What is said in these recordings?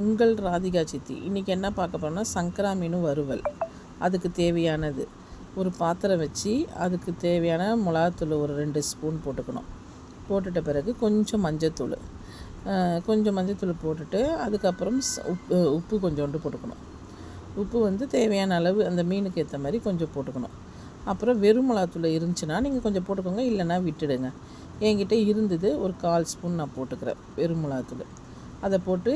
உங்கள் ராதிகா சித்தி. இன்றைக்கி என்ன பார்க்க போகிறோம்னா சங்கரா மீன் வறுவல். அதுக்கு தேவையானது ஒரு பாத்திரம் வச்சு அதுக்கு தேவையான மிளகாத்தூள் ஒரு 2 ஸ்பூன் போட்டுக்கணும். போட்டுட்ட பிறகு கொஞ்சம் மஞ்சத்தூள் போட்டுட்டு அதுக்கப்புறம் உப்பு கொஞ்சோண்டு போட்டுக்கணும். உப்பு வந்து தேவையான அளவு அந்த மீனுக்கு ஏற்ற மாதிரி கொஞ்சம் போட்டுக்கணும். அப்புறம் வெறும் மிளகாத்தூள் இருந்துச்சுன்னா நீங்கள் கொஞ்சம் போட்டுக்கோங்க, இல்லைன்னா விட்டுடுங்க. என்கிட்ட இருந்தது ஒரு 1/4 ஸ்பூன் நான் போட்டுக்கிறேன் வெறும் மிளகாத்தூள். அதை போட்டு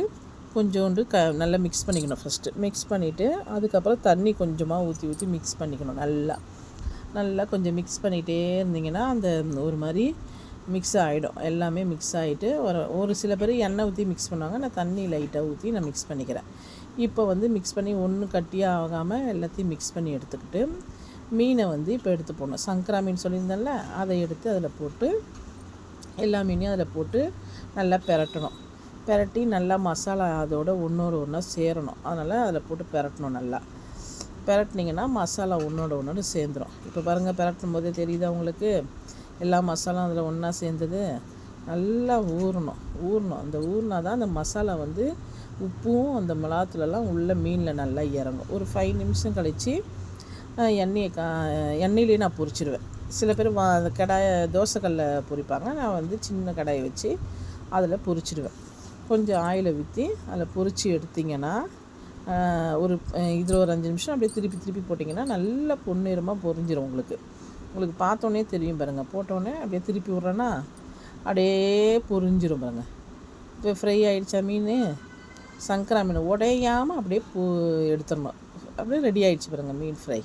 கொஞ்சோண்டு நல்லா மிக்ஸ் பண்ணிக்கணும். ஃபஸ்ட்டு மிக்ஸ் பண்ணிவிட்டு அதுக்கப்புறம் தண்ணி கொஞ்சமாக ஊற்றி மிக்ஸ் பண்ணிக்கணும். நல்லா கொஞ்சம் மிக்ஸ் பண்ணிகிட்டே இருந்திங்கன்னா அந்த ஒரு மாதிரி மிக்ஸ் ஆகிடும். எல்லாமே மிக்ஸ் ஆகிட்டு ஒரு சில பேர் எண்ணெய் ஊற்றி மிக்ஸ் பண்ணுவாங்க. நான் தண்ணி லைட்டாக ஊற்றி நான் மிக்ஸ் பண்ணிக்கிறேன். இப்போ வந்து மிக்ஸ் பண்ணி ஒன்றும் கட்டியாக ஆகாமல் எல்லாத்தையும் மிக்ஸ் பண்ணி எடுத்துக்கிட்டு மீனை வந்து இப்போ எடுத்து போடணும். சங்கரா மீன் சொல்லியிருந்தேன்ல, அதை எடுத்து அதில் போட்டு எல்லா மீனையும் அதில் போட்டு நல்லா பெரட்டி நல்லா மசாலா அதோட ஒன்றா சேரணும். அதனால் அதில் போட்டு பெரட்டணும். நல்லா பெரட்டினீங்கன்னா மசாலா ஒன்றோடு சேர்ந்துடும். இப்போ பாருங்கள், பெரட்டும் போதே தெரியுதா உங்களுக்கு எல்லா மசாலாவும் அதில் ஒன்றா சேர்ந்தது. நல்லா ஊறணும். அந்த ஊறினா தான் அந்த மசாலா வந்து உப்பும் அந்த மிளகாத்தூளெல்லாம் உள்ள மீனில் நல்லா இறங்கும். ஒரு 5 நிமிஷம் கழித்து எண்ணெயிலே நான் பொரிச்சிடுவேன். சில பேர் தோசைக்கல்ல பொரிப்பாங்க. நான் வந்து சின்ன கடாயை வச்சு அதில் பொரிச்சிடுவேன். கொஞ்சம் ஆயிலை ஊற்றி அதில் பொரித்து எடுத்திங்கன்னா இதில் ஒரு 5 நிமிஷம் அப்படியே திருப்பி போட்டிங்கன்னா நல்லா பொன்னிறமாக பொரிஞ்சிடும். உங்களுக்கு பார்த்தோன்னே தெரியும் பாருங்கள். போட்டோன்னே அப்படியே திருப்பி விட்றேன்னா அப்படியே பொரிஞ்சிடும் பாருங்கள். இப்போ ஃப்ரை ஆகிடுச்சா மீன், சங்கரா மீன் உடையாமல் அப்படியே எடுத்துடணும். அப்படியே ரெடி ஆகிடுச்சு பாருங்கள் மீன் ஃப்ரை.